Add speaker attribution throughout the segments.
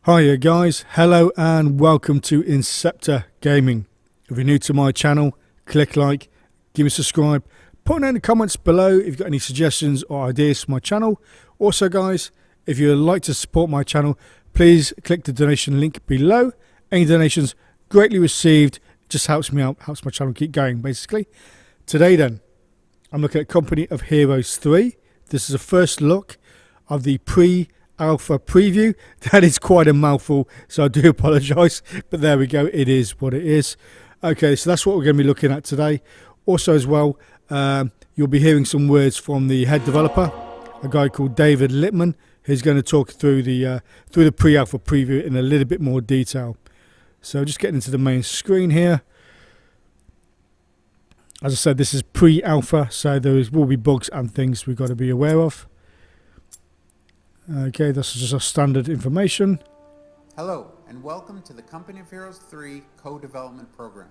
Speaker 1: Hiya guys, hello and welcome to Inceptor Gaming. If you're new to my channel, click like, give me a subscribe, put in the comments below if you've got any suggestions or ideas for my channel. Also guys, if you'd like to support my channel, please click the donation link below. Any donations greatly received, just helps me out, helps my channel keep going basically. Today then, I'm looking at Company of Heroes 3. This is a first look of the pre-alpha preview. That is quite a mouthful, so I do apologise, but there we go, it is what it is. Okay, so that's what we're going to be looking at today. Also as well, you'll be hearing some words from the head developer, a guy called David Littman, who's going to talk through the pre-alpha preview in a little bit more detail. So just getting into the main screen here. As I said, this is pre-alpha, so there will be bugs and things we've got to be aware of. Okay, this is just our standard information.
Speaker 2: Hello, and welcome to the Company of Heroes 3 co-development program.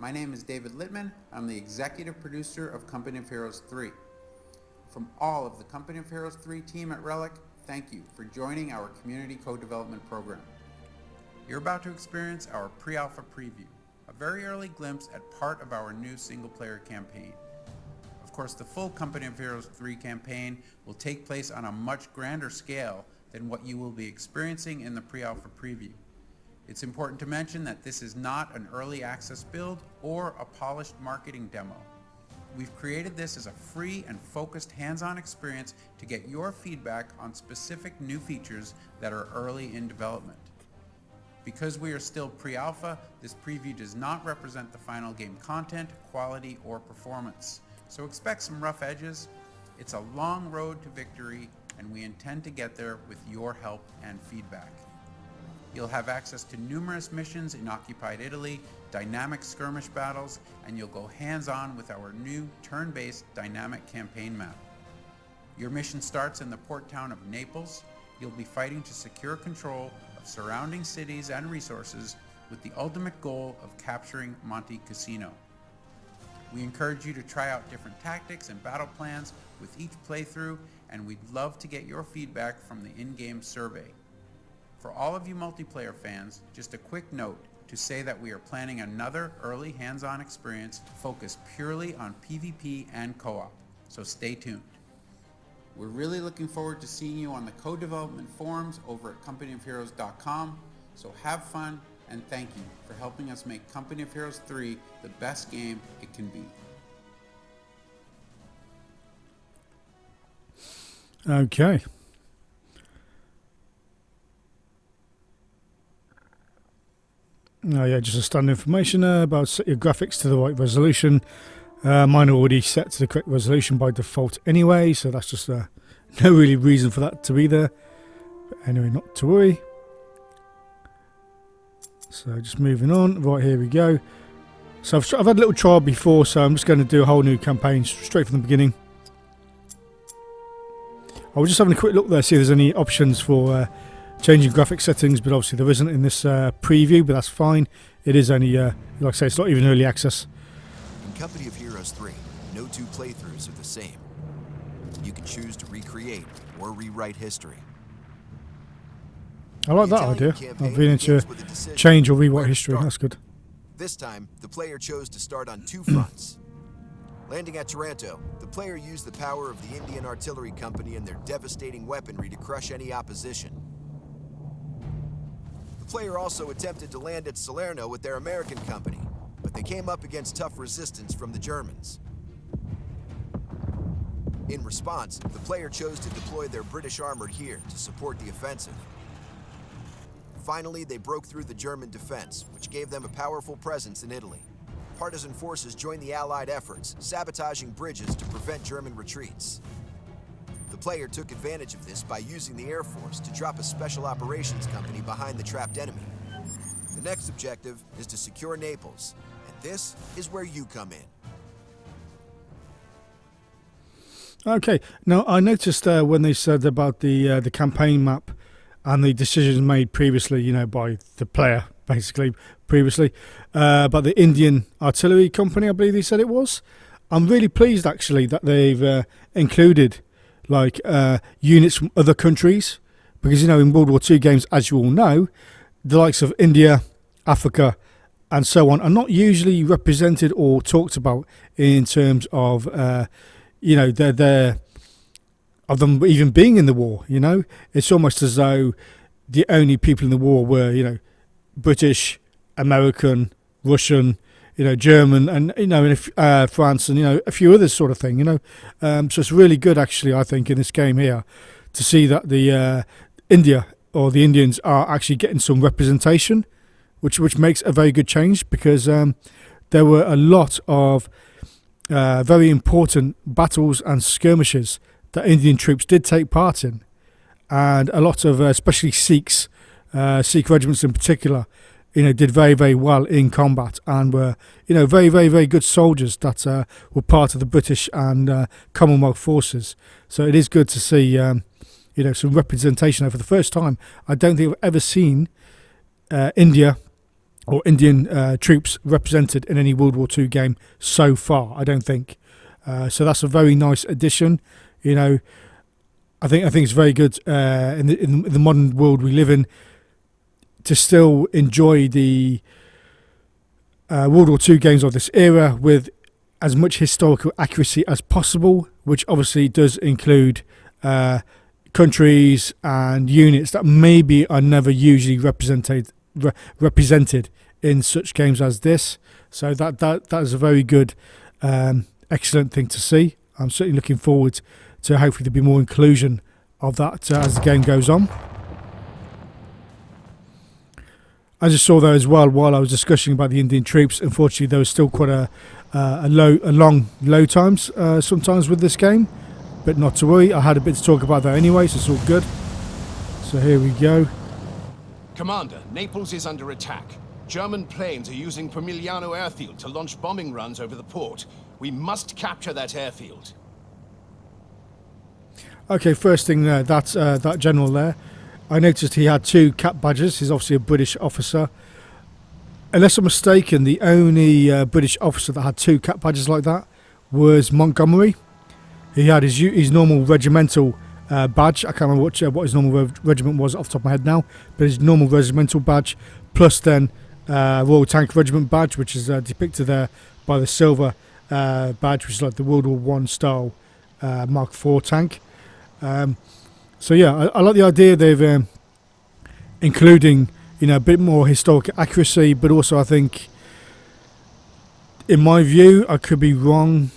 Speaker 2: My name is David Littman. I'm the executive producer of Company of Heroes 3. From all of the Company of Heroes 3 team at Relic, thank you for joining our community co-development program. You're about to experience our pre-alpha preview, a very early glimpse at part of our new single-player campaign. Of course, the full Company of Heroes 3 campaign will take place on a much grander scale than what you will be experiencing in the pre-alpha preview. It's important to mention that this is not an early access build or a polished marketing demo. We've created this as a free and focused hands-on experience to get your feedback on specific new features that are early in development. Because we are still pre-alpha, this preview does not represent the final game content, quality, or performance. So expect some rough edges. It's a long road to victory, and we intend to get there with your help and feedback. You'll have access to numerous missions in occupied Italy, dynamic skirmish battles, and you'll go hands-on with our new turn-based dynamic campaign map. Your mission starts in the port town of Naples. You'll be fighting to secure control of surrounding cities and resources with the ultimate goal of capturing Monte Cassino. We encourage you to try out different tactics and battle plans with each playthrough, and we'd love to get your feedback from the in-game survey. For all of you multiplayer fans, just a quick note to say that we are planning another early hands-on experience focused purely on PvP and co-op, so stay tuned. We're really looking forward to seeing you on the co-development forums over at companyofheroes.com, so have fun. And thank you for helping us make Company of Heroes 3 the best game it can be.
Speaker 1: Okay. Oh yeah, just a standard information about set your graphics to the right resolution. Mine are already set to the correct resolution by default anyway, so that's just no really reason for that to be there. But anyway, not to worry. So just moving on, right, here we go. So I've had a little trial before, so I'm just going to do a whole new campaign straight from the beginning. I was just having a quick look there, see if there's any options for changing graphic settings, but obviously there isn't in this preview, but that's fine. It is only, like I say, it's not even early access.
Speaker 3: In Company of Heroes 3, no two playthroughs are the same. You can choose to recreate or rewrite history.
Speaker 1: I like that idea. I've been into change or rewrite history. That's good.
Speaker 3: This time, the player chose to start on two fronts. Landing at Taranto, the player used the power of the Indian Artillery Company and their devastating weaponry to crush any opposition. The player also attempted to land at Salerno with their American company, but they came up against tough resistance from the Germans. In response, the player chose to deploy their British armor here to support the offensive. Finally, they broke through the German defense, which gave them a powerful presence in Italy. Partisan forces joined the Allied efforts, sabotaging bridges to prevent German retreats. The player took advantage of this by using the Air Force to drop a special operations company behind the trapped enemy. The next objective is to secure Naples, and this is where you come in.
Speaker 1: Okay, now I noticed when they said about the campaign map and the decisions made previously, you know, by the player, basically, previously, but the Indian Artillery Company, I believe they said it was. I'm really pleased, actually, that they've included, like, units from other countries, because, you know, in World War II games, as you all know, the likes of India, Africa, and so on are not usually represented or talked about in terms of, you know, of them even being in the war. You know, it's almost as though the only people in the war were, you know, British, American, Russian, you know, German, and, you know, and France, and, you know, a few others, sort of thing. You know, so it's really good, actually, I think, in this game here, to see that the India or the Indians are actually getting some representation, which makes a very good change, because there were a lot of very important battles and skirmishes that Indian troops did take part in, and a lot of especially Sikhs, Sikh regiments in particular, you know, did very, very well in combat, and were, you know, very, very, very good soldiers that were part of the British and Commonwealth forces. So it is good to see, you know, some representation. For the first time, I don't think I've ever seen India or Indian troops represented in any World War II game so far. I don't think. So that's a very nice addition. You know, I think it's very good in the modern world we live in, to still enjoy the World War II games of this era with as much historical accuracy as possible, which obviously does include countries and units that maybe are never usually represented in such games as this. So that is a very good, excellent thing to see. I'm certainly looking forward to hopefully there be more inclusion of that as the game goes on. I just saw there as well, while I was discussing about the Indian troops, unfortunately there was still quite a long load times sometimes with this game, but not to worry, I had a bit to talk about that anyway, so it's all good. So here we go.
Speaker 4: Commander, Naples is under attack. German planes are using Pomigliano airfield to launch bombing runs over the port. We must capture that airfield. Okay,
Speaker 1: first thing there, that's that general there. I noticed he had 2 cap badges. He's obviously a British officer. Unless I'm mistaken, the only British officer that had 2 cap badges like that was Montgomery. He had his normal regimental badge. I can't remember what his normal regiment was off the top of my head now, but his normal regimental badge, plus then Royal Tank Regiment badge, which is depicted there by the silver badge, which is like the World War I style Mark IV tank. So yeah, I like the idea they've including, you know, a bit more historical accuracy, but also I think, in my view, I could be wrong,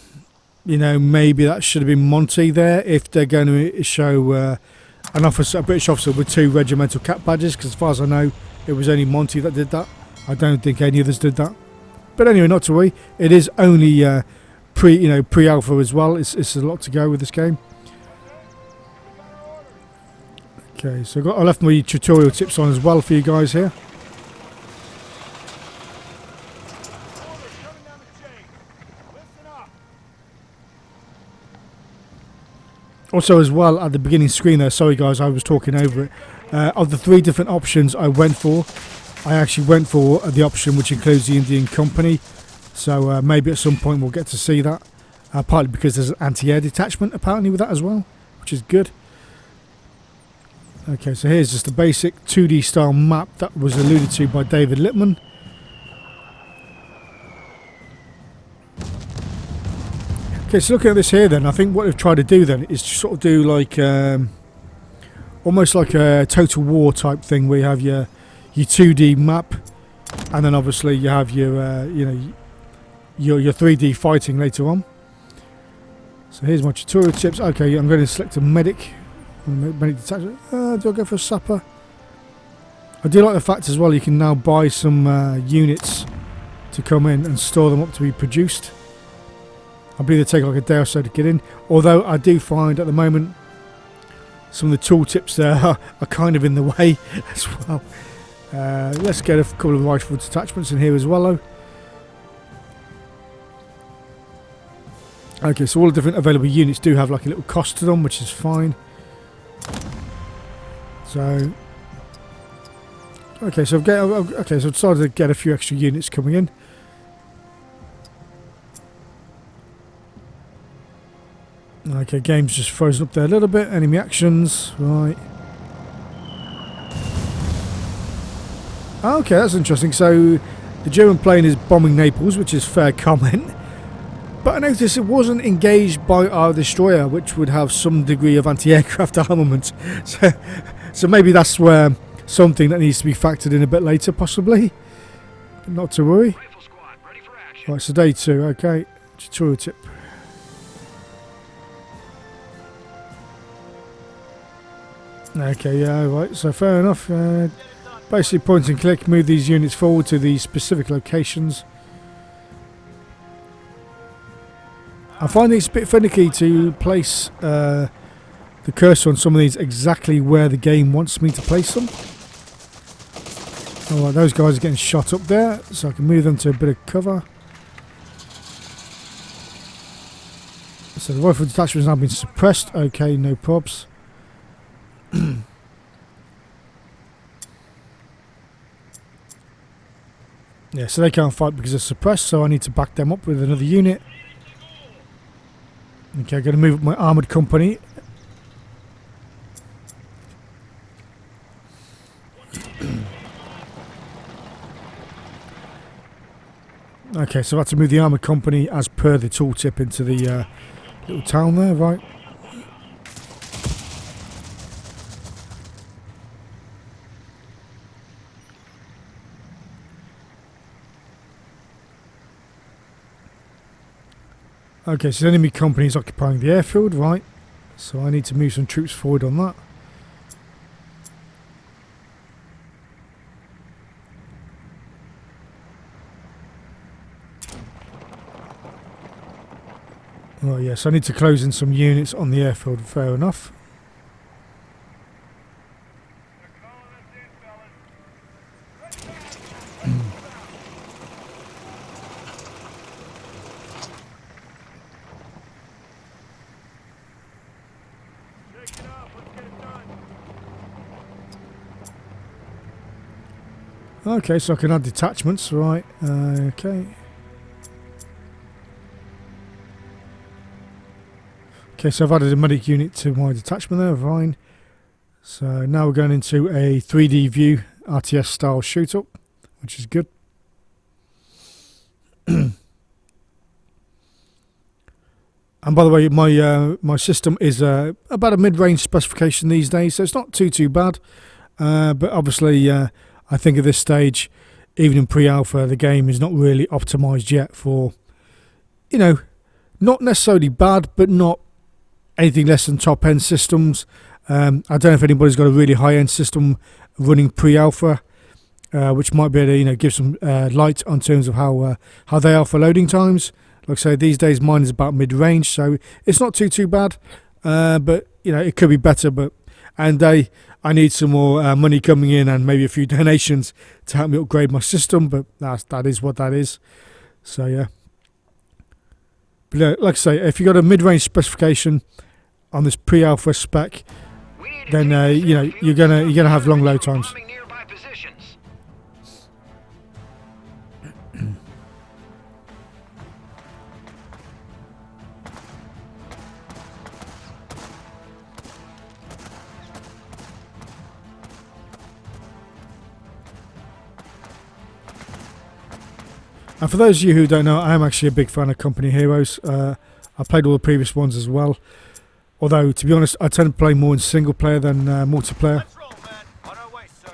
Speaker 1: you know, maybe that should have been Monty there if they're going to show an officer, a British officer with 2 regimental cap badges, because as far as I know, it was only Monty that did that. I don't think any others did that. But anyway, not to worry. It is only pre-alpha as well. It's a lot to go with this game. Okay, so I left my tutorial tips on as well for you guys here. Also as well, at the beginning screen there, sorry guys, I was talking over it. Of the 3 different options I went for, I actually went for the option which includes the Indian company. So maybe at some point we'll get to see that. Partly because there's an anti-air detachment apparently with that as well, which is good. Okay, so here's just a basic 2D style map that was alluded to by David Littman. Okay, so looking at this here then, I think what they've tried to do then is to sort of do like almost like a Total War type thing, where you have your 2D map, and then obviously you have your your 3D fighting later on. So here's my tutorial tips. Okay, I'm going to select a medic. Medic detachment. Do I go for a sapper? I do like the fact as well you can now buy some units to come in and store them up to be produced. I believe they take like a day or so to get in. Although I do find at the moment some of the tooltips there are kind of in the way as well. Let's get a couple of rifle detachments in here as well though. Okay, so all the different available units do have like a little cost to them, which is fine. So, okay, so I've decided to get a few extra units coming in. Okay, game's just frozen up there a little bit. Enemy actions, right. Okay, that's interesting. So the German plane is bombing Naples, which is fair comment. But I noticed it wasn't engaged by our destroyer, which would have some degree of anti-aircraft armament. So maybe that's where something that needs to be factored in a bit later, possibly. But not to worry. Right, so day 2, okay. Tutorial tip. Okay, yeah, right, so fair enough. Basically point and click, move these units forward to these specific locations. I find it's a bit finicky to place the cursor on some of these exactly where the game wants me to place them. Alright, those guys are getting shot up there, so I can move them to a bit of cover. So the rifle detachment has now been suppressed. Okay, no probs. Yeah, so they can't fight because they're suppressed, so I need to back them up with another unit. Okay, I'm going to move up my armoured company. Okay, so I have to move the armoured company as per the tooltip into the little town there, right? Okay, so the enemy company is occupying the airfield, right? So I need to move some troops forward on that. Right, yes, I need to close in some units on the airfield, fair enough. Okay, so I can add detachments, right? Okay. Okay, so I've added a medic unit to my detachment there, fine. So now we're going into a 3D view, RTS style shoot up, which is good. And by the way, my system is about a mid-range specification these days, so it's not too bad. But obviously, I think at this stage, even in pre-alpha, the game is not really optimized yet for, you know, not necessarily bad, but not anything less than top-end systems. I don't know if anybody's got a really high-end system running pre-alpha, which might be able to, you know, give some light on terms of how they are for loading times. Like I say, these days mine is about mid-range, so it's not too bad. But you know, it could be better. And I need some more money coming in and maybe a few donations to help me upgrade my system. But that is what that is. So yeah. But like I say, if you got a mid-range specification on this pre-alpha spec, then you know you're gonna have long load times. And for those of you who don't know, I am actually a big fan of Company Heroes. I played all the previous ones as well. Although, to be honest, I tend to play more in single player than multiplayer.
Speaker 5: Let's roll, man. On our way, sir.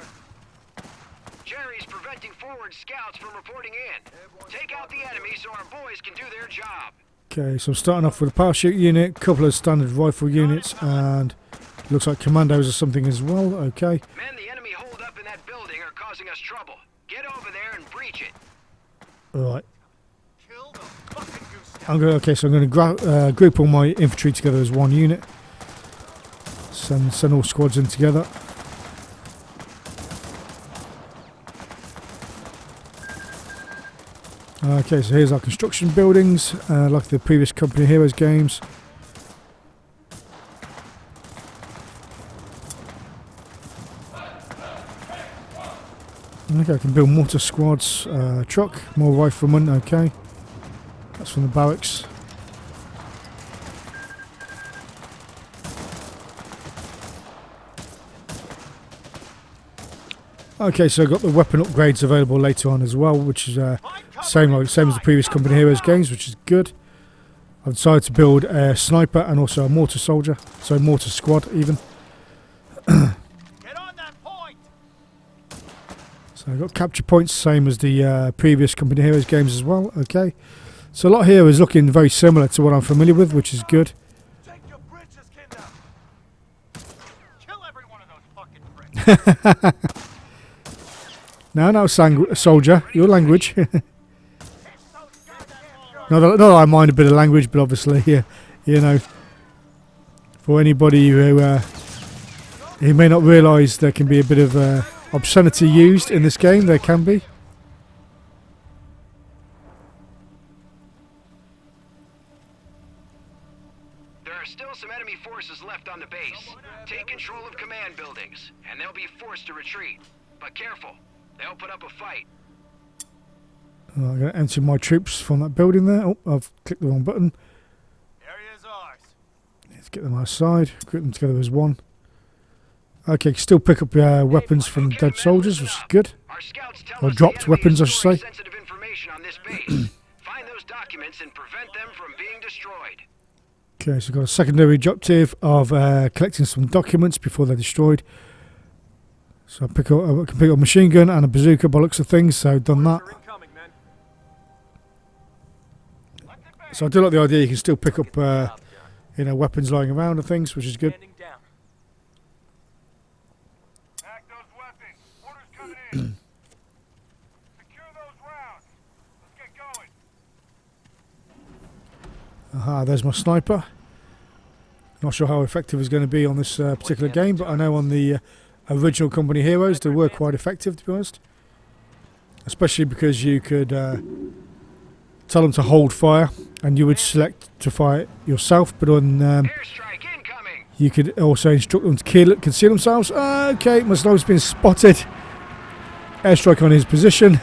Speaker 5: Jerry's preventing forward scouts from reporting in. Take out the enemy so our boys can do their job.
Speaker 1: Okay, so I'm starting off with a parachute unit, a couple of standard rifle units, and looks like commandos or something as well. Okay.
Speaker 5: Men, the enemy holed up in that building are causing us trouble. Get over there and breach it.
Speaker 1: Right.
Speaker 5: Kill the fucking goose.
Speaker 1: Okay, so I'm going to group all my infantry together as one unit. Send all squads in together. Okay, so here's our construction buildings, like the previous Company Heroes games. Okay, I can build mortar squads, truck, more riflemen, okay. That's from the barracks. Okay, so I've got the weapon upgrades available later on as well, which is same as the previous Company Heroes games, which is good. I've decided to build a sniper and also a mortar soldier, so mortar squad even.
Speaker 5: Get on that point.
Speaker 1: So I've got capture points, same as the previous Company Heroes games as well. Okay, so a lot here is looking very similar to what I'm familiar with, which is good.
Speaker 5: Take your britches, Kinder. Kill every one of those fucking bricks.
Speaker 1: No, soldier, your language. Not that I mind a bit of language, but obviously, yeah, you know, for anybody who may not realise there can be a bit of obscenity used in this game, there can be.
Speaker 5: There are still some enemy forces left on the base. Take control of command buildings, and they'll be forced to retreat. But careful, they'll put up a fight.
Speaker 1: I'm going to enter my troops from that building there. Oh, I've clicked the wrong button.
Speaker 5: Area is ours.
Speaker 1: Let's get them outside, group them together as one. Okay, still pick up weapons from dead soldiers, which is good.
Speaker 5: Our scouts tell
Speaker 1: Or
Speaker 5: us
Speaker 1: dropped
Speaker 5: the enemy
Speaker 1: weapons,
Speaker 5: is
Speaker 1: I should
Speaker 5: storing
Speaker 1: say.
Speaker 5: sensitive information on this base. Find those documents and prevent them from being destroyed.
Speaker 1: Okay, so I've got a secondary objective of collecting some documents before they're destroyed. So I can pick up a machine gun and a bazooka by looks of things, so I've done that. So I do like the idea you can still pick up weapons lying around and things, which is good.
Speaker 5: Pack those weapons. Orders coming in. Secure those rounds. Let's get going.
Speaker 1: Aha, there's my sniper. Not sure how effective it's going to be on this particular game, but I know on the original Company Heroes they were quite effective, to be honest. Especially because you could tell them to hold fire and you would select to fire yourself, but on
Speaker 5: Airstrike incoming.
Speaker 1: you could also instruct them to conceal themselves. Okay, my sniper's been spotted. Airstrike on his position.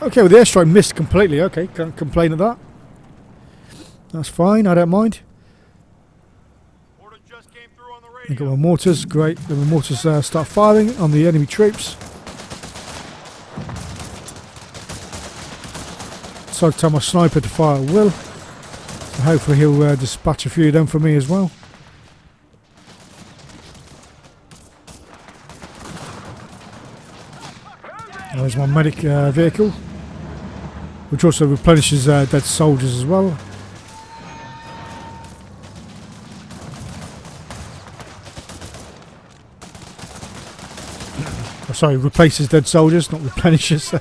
Speaker 1: Okay, well the airstrike missed completely. Okay, can't complain at that. That's fine, I don't mind.
Speaker 5: Order just came through on the
Speaker 1: I've got
Speaker 5: radio.
Speaker 1: my mortars, great. Then the mortars start firing on the enemy troops. So I tell my sniper to fire at will. So hopefully he'll dispatch a few of them for me as well. There's my medic vehicle, which also replenishes dead soldiers as well. Oh, sorry, replaces dead soldiers, not replenishes.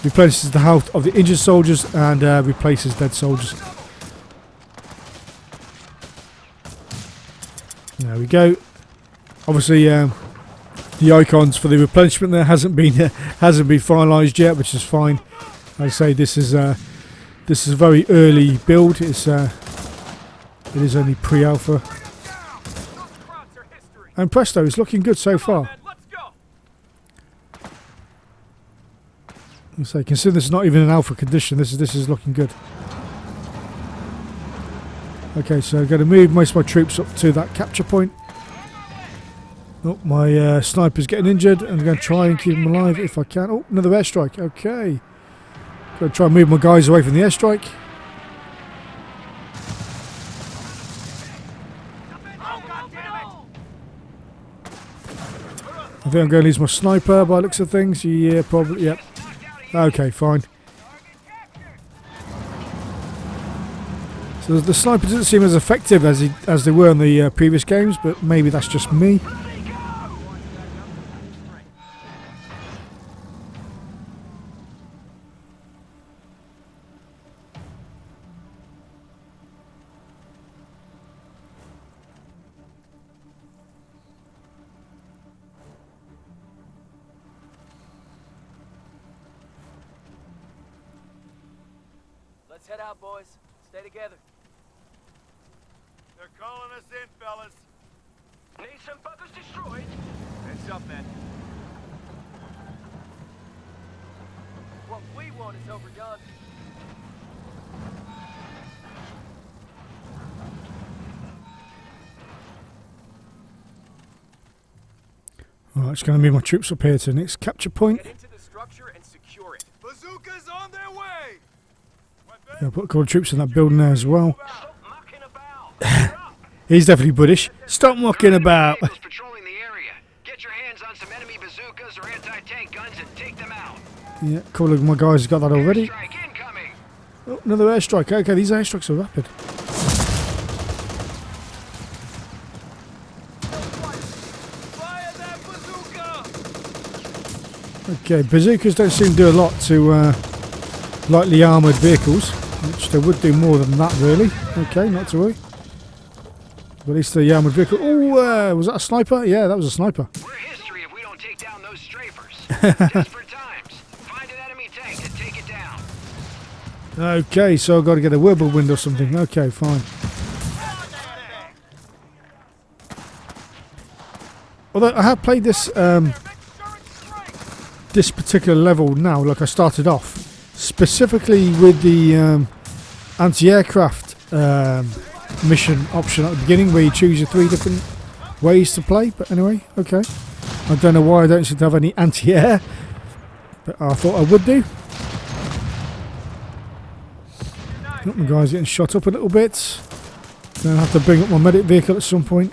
Speaker 1: Replenishes the health of the injured soldiers and replaces dead soldiers. There we go. Obviously, the icons for the replenishment there hasn't been finalised yet, which is fine. Like I say, this is a very early build. It is only pre-alpha, and presto, it's looking good so far. So consider this is not even an alpha condition. This is looking good. Okay, so I'm going to move most of my troops up to that capture point. Oh, my sniper's getting injured, and I'm going to try and keep him alive if I can. Oh, another airstrike. Okay, going to try and move my guys away from the airstrike. I think I'm going to lose my sniper by the looks of things. Yeah, probably. Yep. Okay, fine. So the sniper doesn't seem as effective as they were in the previous games, but maybe that's just me.
Speaker 6: Let's head out, boys. Stay together.
Speaker 5: They're calling us in, fellas.
Speaker 6: Need some fuckers destroyed?
Speaker 5: Heads up, then.
Speaker 6: What we want is over yonder.
Speaker 1: Alright, it's going to move my troops up here to the next capture point.
Speaker 6: Get into the structure and secure it. Bazookas on their way.
Speaker 1: Yeah, put a couple of troops in that building there as well.
Speaker 5: Stop mucking about.
Speaker 1: He's definitely British. Stop mucking about.
Speaker 5: Naples patrolling the area. Get your hands on some enemy bazookas or anti-tank guns and take them out.
Speaker 1: Yeah, a couple of my guys have got that already.
Speaker 5: Strike incoming.
Speaker 1: Oh, another airstrike. Okay, these airstrikes are rapid.
Speaker 6: Fire that bazooka.
Speaker 1: Okay, bazookas don't seem to do a lot to lightly armoured vehicles, which they would do more than that, really. Okay, not to worry. But at least the armoured vehicle. Oh, was that a sniper? Yeah, that was a sniper.
Speaker 5: We're history if we don't take down those strafers. Desperate times. Find an enemy tank and take it down.
Speaker 1: Okay, so I've got to get a whirlwind or something. Okay, fine. Although I have played this this particular level now, like I started off, specifically with the anti-aircraft mission option at the beginning, where you choose your 3 different ways to play. But anyway, okay. I don't know why I don't seem to have any anti-air, but I thought I would do. Oh, my guy's getting shot up a little bit. Then I have to bring up my medic vehicle at some point.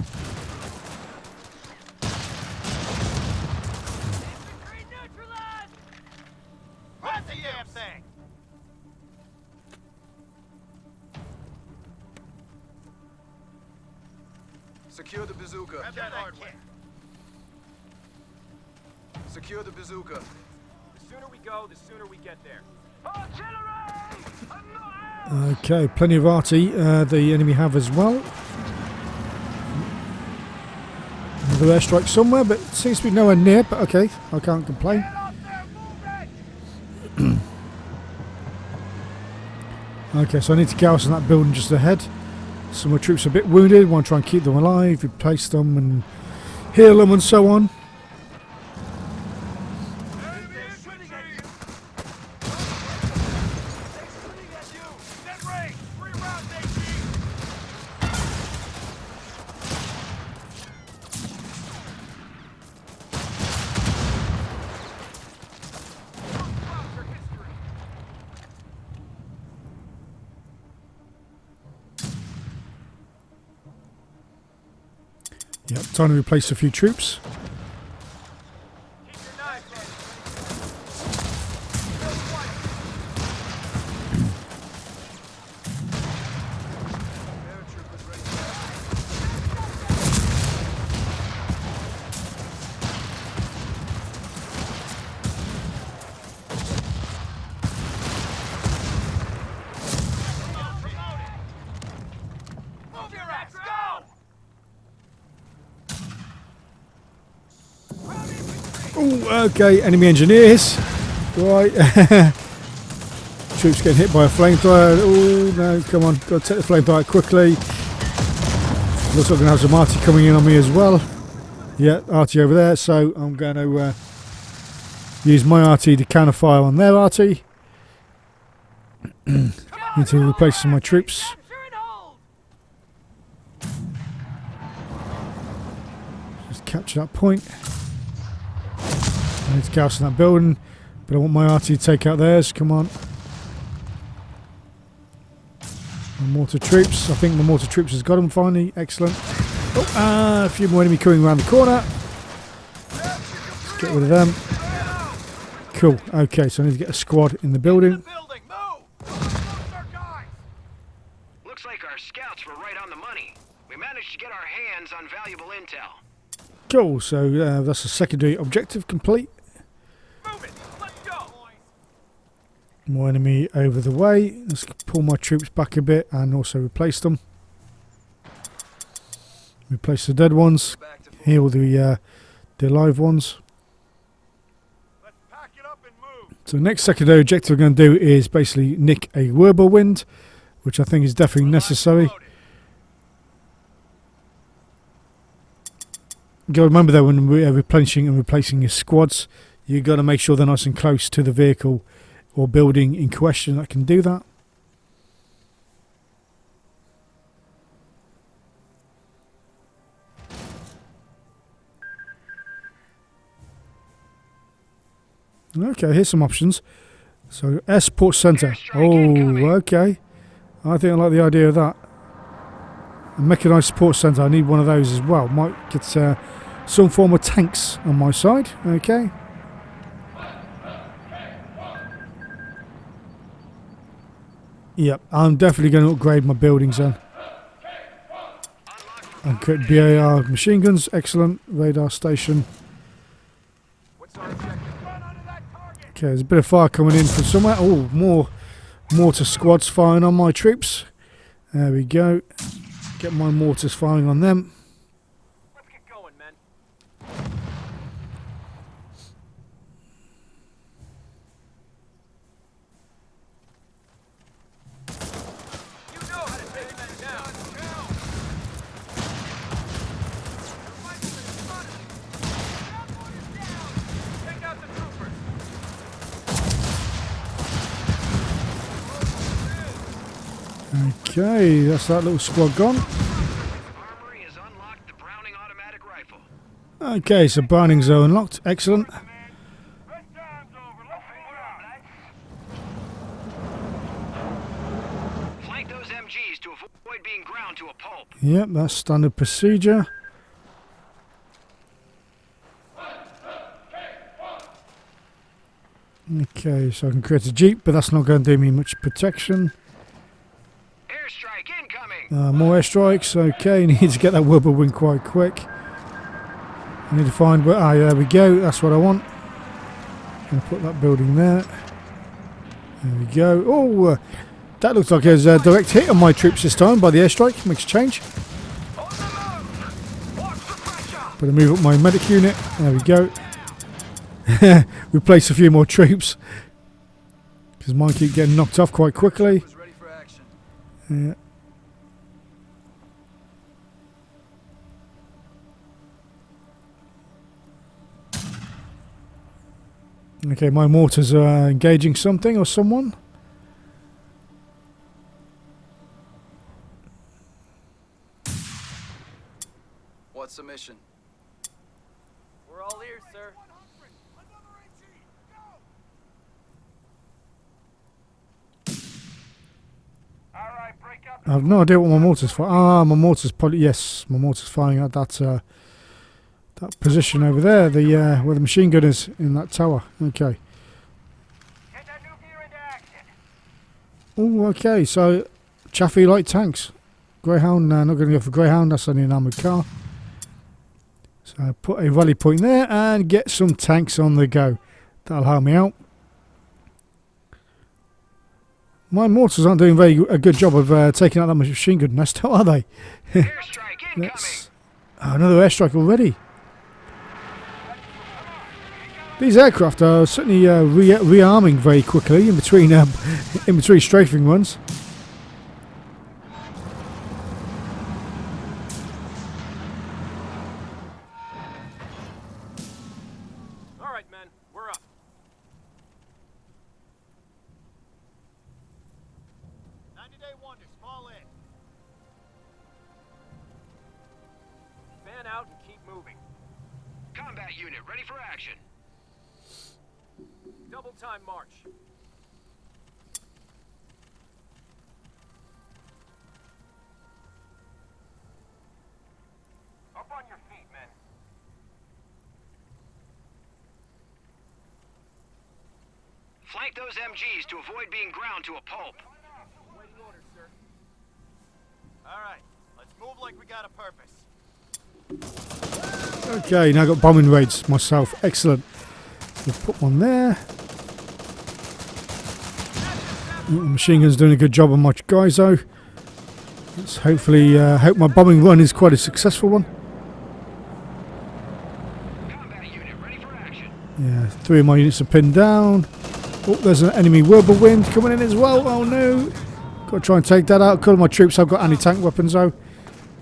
Speaker 6: Secure the bazooka. Grab that hardware. Secure the bazooka. The sooner we go, the sooner we get there.
Speaker 1: Okay, plenty of RT the enemy have as well. Another airstrike somewhere, but it seems to be nowhere near, but okay, I can't complain. Okay, so I need to garrison that building just ahead. Some of my troops are a bit wounded, want to try and keep them alive, replace them and heal them and so on. Yep, time to replace a few troops. Oh, okay, enemy engineers. Right. Troops getting hit by a flamethrower. Oh, no, come on. Got to take the flamethrower quickly. Looks like I'm going to have some arty coming in on me as well. Yeah, arty over there. So I'm going to use my arty to counter fire on their arty. Need to replace some of my troops. Just capture that point. I need to garrison that building, but I want my RT to take out theirs. Come on. My mortar troops. I think my mortar troops has got them finally. Excellent. Oh, a few more enemy coming around the corner. Let's get rid of them. Cool. Okay, so I need to get a squad in the building.
Speaker 5: Looks like our scouts were right on the money. We managed to get our hands on valuable intel.
Speaker 1: Cool. So that's a secondary objective complete. More enemy over the way. Let's pull my troops back a bit and also replace them. Replace the dead ones. Heal the live ones. So the next secondary objective we're going to do is basically nick a whirlwind, which I think is definitely necessary. You got to remember though, when we're replenishing and replacing your squads, you've got to make sure they're nice and close to the vehicle or building in question that can do that. Okay, here's some options. So, air support centre. Oh, okay. I think I like the idea of that. A mechanised support centre. I need one of those as well. Might get some form of tanks on my side. Okay. Yep, I'm definitely going to upgrade my buildings then. And create BAR machine guns. Excellent. Radar station.
Speaker 6: What's our objective?
Speaker 1: Okay, there's a bit of fire coming in from somewhere. Oh, more mortar squads firing on my troops. There we go. Get my mortars firing on them.
Speaker 6: Let's get going, men. You know how to take men down. Take out the troopers.
Speaker 1: Okay, that's that little squad gone.
Speaker 5: Armory has unlocked the Browning automatic rifle.
Speaker 1: Okay, so Browning zone locked. Excellent.
Speaker 5: Flank those MGs to avoid being ground to a pulp.
Speaker 1: Yep, that's standard procedure. Okay, so I can create a jeep, but that's not going to do me much protection.
Speaker 5: Airstrike incoming.
Speaker 1: More airstrikes. Okay, need to get that whirlwind quite quick. I need to find where. Ah, there we go. That's what I want. Gonna put that building there. There we go. Oh, that looks like there's a direct hit on my troops this time by the airstrike. Makes a change. Better move up my medic unit. There we go. Replace a few more troops because mine keep getting knocked off quite quickly.
Speaker 3: Ready for action.
Speaker 1: Yeah. Okay, my mortars are engaging something or someone.
Speaker 3: What's the mission?
Speaker 6: We're all ears, sir.
Speaker 1: I have no idea what my mortars fire. Ah, my mortars probably yes, my mortars firing at that that position over there, the where the machine gun is in that tower. Okay.
Speaker 6: Get that new gear into action.
Speaker 1: Oh, okay. So Chaffee light tanks, Greyhound. Not going to go for Greyhound. That's only an armored car. So put a rally point there and get some tanks on the go. That'll help me out. My mortars aren't doing a good job of taking out that machine gun nest, are they?
Speaker 5: Airstrike incoming.
Speaker 1: Oh, another airstrike already. These aircraft are certainly rearming very quickly in between strafing runs.
Speaker 6: All right, men. We're up. Fan out and keep moving.
Speaker 5: Combat unit ready for action.
Speaker 6: Double time march. Up on your feet, men.
Speaker 5: Flank those MGs to avoid being ground to a pulp.
Speaker 6: Waiting orders, sir.
Speaker 3: All right, let's move like we got a purpose.
Speaker 1: Okay, now I've got bombing raids myself. Excellent. We'll put one there. The machine gun's doing a good job on my guys though. Let's hopefully hope my bombing run is quite a successful one.
Speaker 5: Combat unit ready for action.
Speaker 1: Yeah, 3 of my units are pinned down. Oh, there's an enemy whirlwind coming in as well. Oh no. Got to try and take that out. A couple of my troops have got anti-tank weapons though.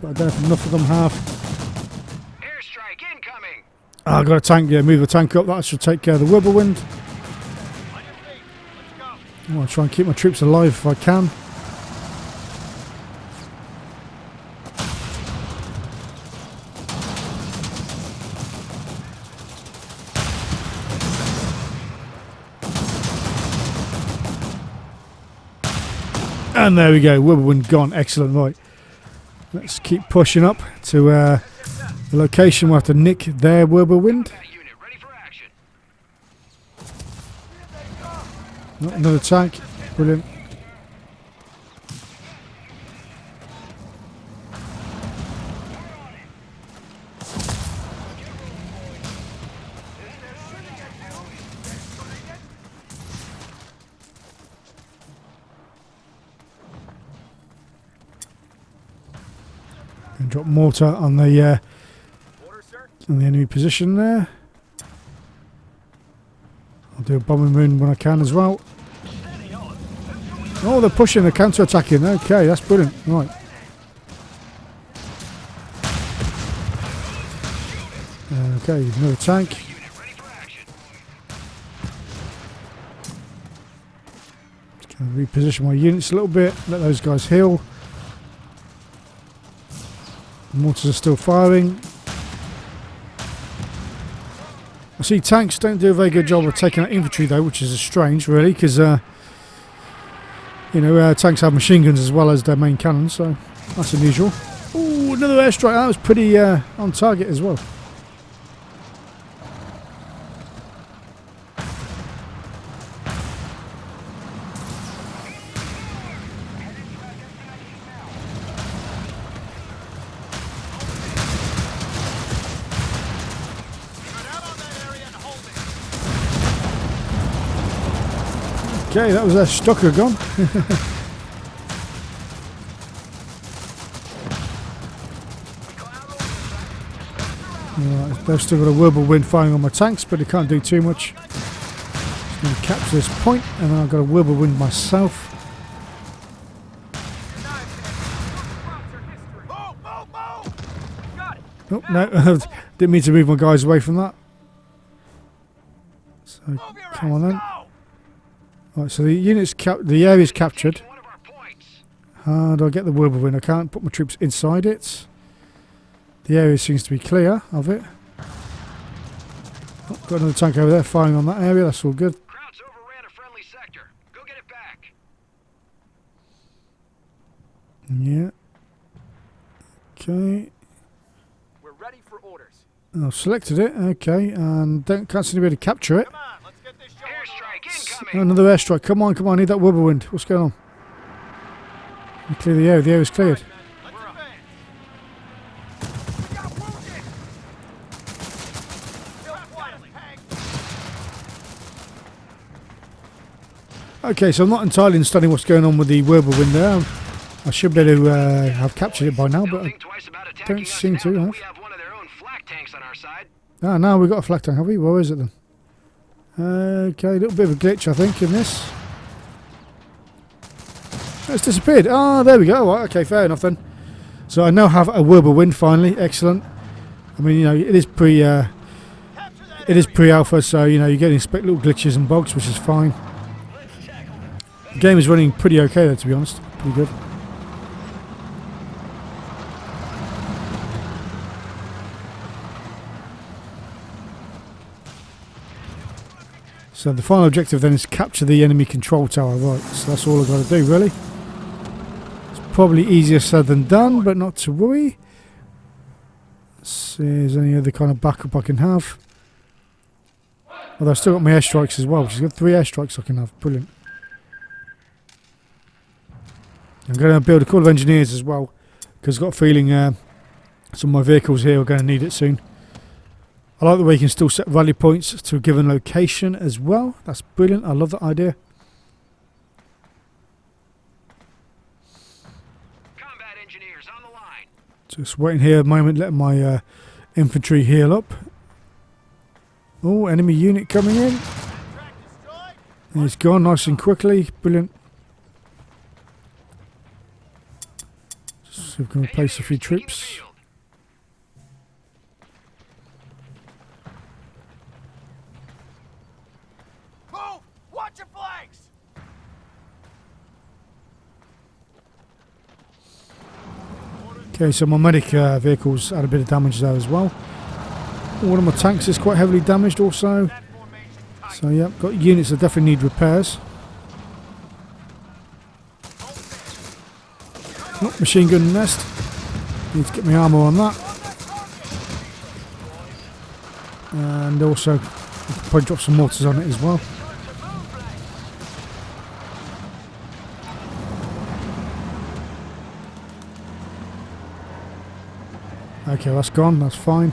Speaker 1: But I don't know if enough of them have.
Speaker 5: Airstrike incoming.
Speaker 1: I've got a tank. Yeah, move the tank up. That should take care of the whirlwind.
Speaker 6: On your feet. Let's go.
Speaker 1: I want to try and keep my troops alive if I can. And there we go, whirlwind gone. Excellent. Right, let's keep pushing up to the location. We'll have to nick their whirlwind.
Speaker 5: Combat unit ready for action.
Speaker 1: Not another tank. Brilliant. And drop mortar on the enemy position there. I'll do a bombing run when I can as well. Oh, they're pushing, they're counter-attacking. Okay, that's brilliant. Right. Okay, another tank. Just going to reposition my units a little bit, let those guys heal. The mortars are still firing. I see tanks don't do a very good job of taking out infantry though, which is strange really, because you know, tanks have machine guns as well as their main cannons, so that's unusual. Ooh, another airstrike. That was pretty on target as well. Okay, that was their Stucker gone. Right, they've still got a whirlwind firing on my tanks, but they can't do too much. Just going to capture this point, and then I've got a whirlwind myself. Oh, no, didn't mean to move my guys away from that. So, come on then. Right, so the unit's the area's captured. How do I get the whirlwind? I can't put my troops inside it. The area seems to be clear of it. Oh, got another tank over there firing on that area. That's all good.
Speaker 5: Krauts overran a friendly sector. Go get it back.
Speaker 1: Yeah. Okay.
Speaker 6: We're ready for orders.
Speaker 1: I've selected it. Okay, and can't seem to be able to capture it.
Speaker 6: Come on, let's get this show
Speaker 5: Airstrike
Speaker 1: Oh,
Speaker 5: incoming.
Speaker 1: another airstrike. Come on, come on. I need that whirlwind. What's going on? We clear the area. The area's cleared. Okay, so I'm not entirely understanding what's going on with the whirlwind there. I should be able to have captured it by now, but I don't seem to have.
Speaker 5: We have one of their own flak tanks on our side.
Speaker 1: Ah, now we've got a flak tank, have we? Where is it then? Okay, a little bit of a glitch, I think, in this. Oh, it's disappeared. Ah, there we go. Right, okay, fair enough then. So I now have a whirlwind finally. Excellent. I mean, you know, it is pre-alpha, so you know you get expect little glitches and bugs, which is fine. The game is running pretty okay though, to be honest. Pretty good. So the final objective then is capture the enemy control tower. Right, so that's all I've got to do really. It's probably easier said than done, but not to worry. Let's see if there's any other kind of backup I can have. Although I've still got my airstrikes as well, which is good. 3 airstrikes I can have. Brilliant. I'm going to build a couple of engineers as well, because I've got a feeling some of my vehicles here are going to need it soon. I like the way you can still set rally points to a given location as well. That's brilliant. I love that idea.
Speaker 5: Combat engineers on the line.
Speaker 1: Just waiting here a moment, letting my infantry heal up. Oh, enemy unit coming in. And it's gone nice and quickly. Brilliant. So we can replace a few troops.
Speaker 6: Move! Watch your flanks!
Speaker 1: Okay, so my medic vehicles had a bit of damage there as well. One of my tanks is quite heavily damaged also. So yeah, got units that definitely need repairs. Oh, machine gun nest. Need to get my armour on that. And also, I can probably drop some mortars on it as well. Okay, that's gone, that's fine.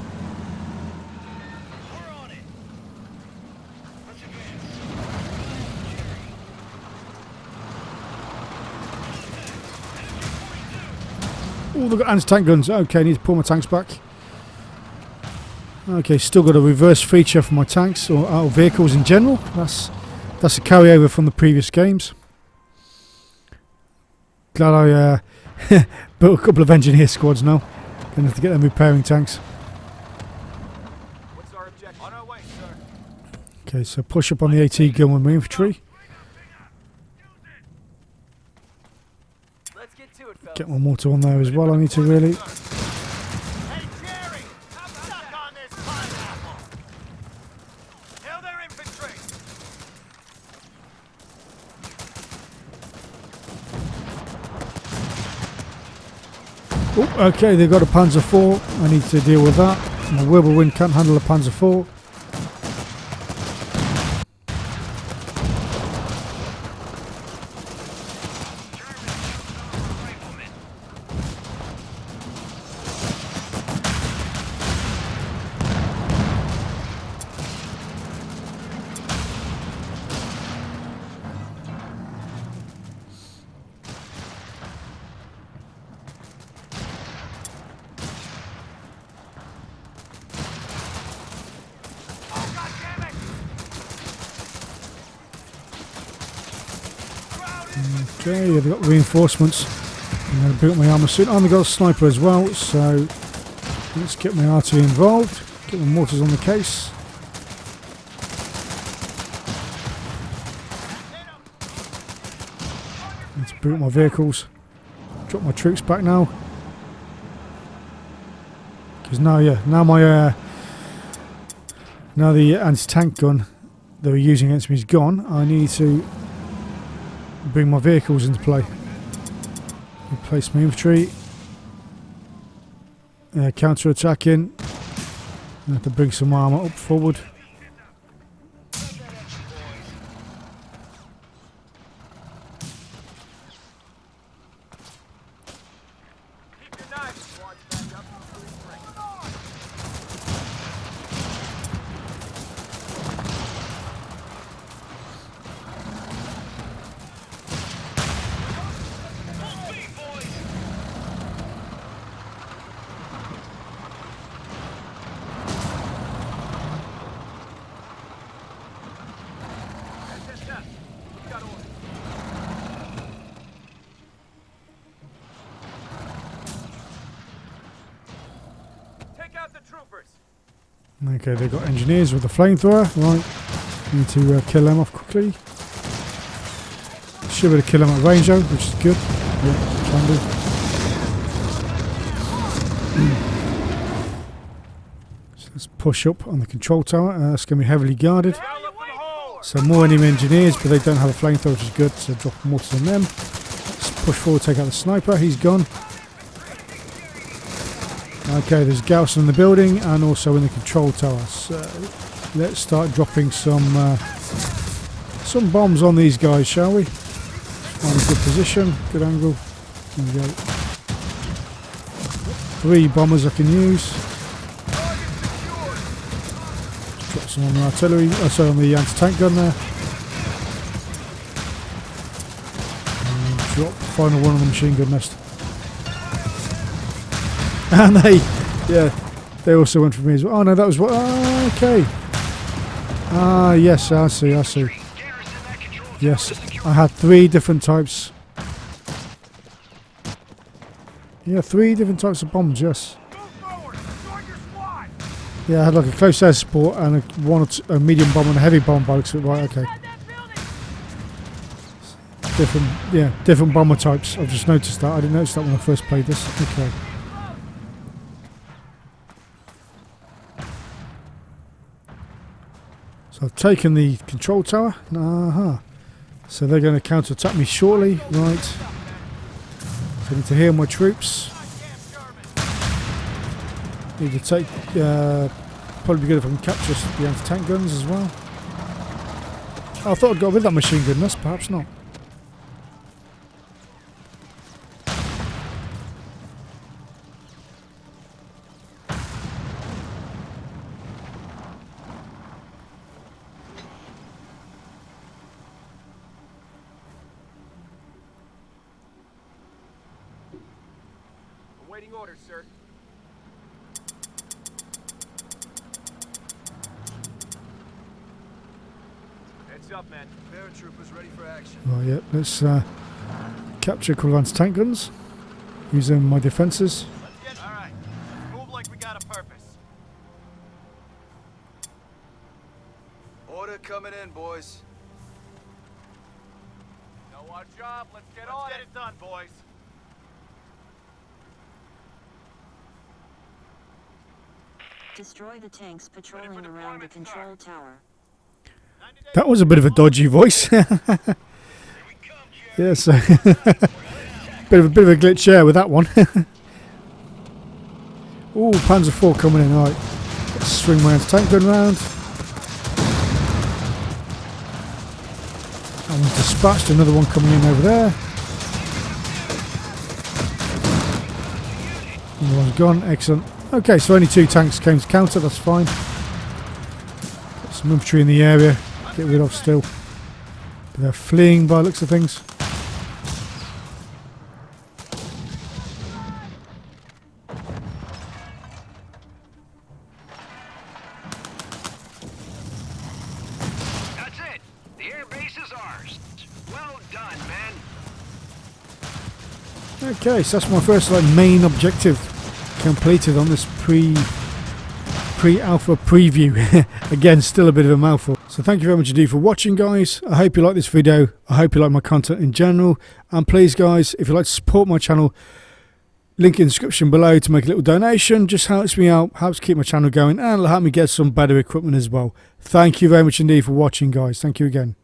Speaker 1: Oh, they've got anti-tank guns. Okay, need to pull my tanks back. Okay, still got a reverse feature for my tanks or vehicles in general. That's a carryover from the previous games. Glad I built a couple of engineer squads now. Gonna have to get them repairing tanks.
Speaker 6: What's our objective? On our way, sir.
Speaker 1: Okay, so push up on the AT gun with my infantry.
Speaker 6: Let's get to it, fellas.
Speaker 1: Get my mortar on there as well. I need to really.
Speaker 6: Hey, Jerry! I'm stuck on this pineapple! Kill their infantry!
Speaker 1: Oh, okay, they've got a Panzer IV. I need to deal with that. My Whirlwind can't handle a Panzer IV. Okay, they've got reinforcements. I'm going to build my armour soon. Oh, they've got a sniper as well, so let's get my artillery involved. Get my mortars on the case. Need to build my vehicles. Drop my troops back now. Because now, yeah, now my now the anti-tank gun they were using against me is gone. I need to bring my vehicles into play. Replace my infantry. Counter-attacking. I have to bring some armour up forward.
Speaker 6: Keep your knives, squads back up.
Speaker 1: Okay, they've got engineers with the flamethrower. Right, need to kill them off quickly. Should be able to kill them at range though, which is good. Yeah, can do. So let's push up on the control tower. That's going to be heavily guarded. So more enemy engineers, but they don't have a flamethrower, which is good. So drop mortars on them. Let's push forward, take out the sniper. He's gone. Okay, there's Gauss in the building and also in the control tower. So let's start dropping some bombs on these guys, shall we? Find a good position, good angle. There we go. 3 bombers I can use. Drop some on the artillery, sorry, on the anti-tank gun there. And drop the final one on the machine gun nest. And they also went for me as well. Oh no, that was what. Oh, okay. Ah, yes, I see. Yes, I had 3 different types. Yeah, 3 different types of bombs. Yes. Yeah, I had like a close air support and a medium bomb and a heavy bomb. By the right, okay. Different bomber types. I've just noticed that. I didn't notice that when I first played this. Okay. So I've taken the control tower. So they're going to counter-attack me shortly. Right. So I need to heal my troops. Need to take, probably be good if I can capture the anti-tank guns as well. Oh, I thought I'd got rid of that machine gun nest, perhaps not.
Speaker 6: Awaiting orders, sir. Heads up, man.
Speaker 3: Paratroopers ready for action.
Speaker 1: Right, yeah, let's capture a couple of anti-tank guns using my defences.
Speaker 6: All right. Move like we got a purpose.
Speaker 3: Order coming in, boys.
Speaker 6: Know our job. Let's get on it. Let's get it done, boys.
Speaker 7: Destroy the tanks patrolling around the control tower.
Speaker 1: That was a bit of a dodgy voice. Yes, bit of a glitch there with that one. Oh, Panzer IV coming in. All right, let's swing my anti-tank gun round. And we've dispatched another one coming in over there. Another one's gone. Excellent. Okay, so only 2 tanks came to counter. That's fine. Got some infantry in the area. Get rid of still. But they're fleeing by the looks of things.
Speaker 5: That's it. The air base is ours. Well done, men.
Speaker 1: Okay, so that's my first main objective completed on this pre-alpha preview. Again, still a bit of a mouthful. So thank you very much indeed for watching, guys. I hope you like this video. I hope you like my content in general. And please, guys, if you'd like to support my channel, link in the description below to make a little donation. Just helps me out, helps keep my channel going, and it'll help me get some better equipment as well. Thank you very much indeed for watching, guys. Thank you again.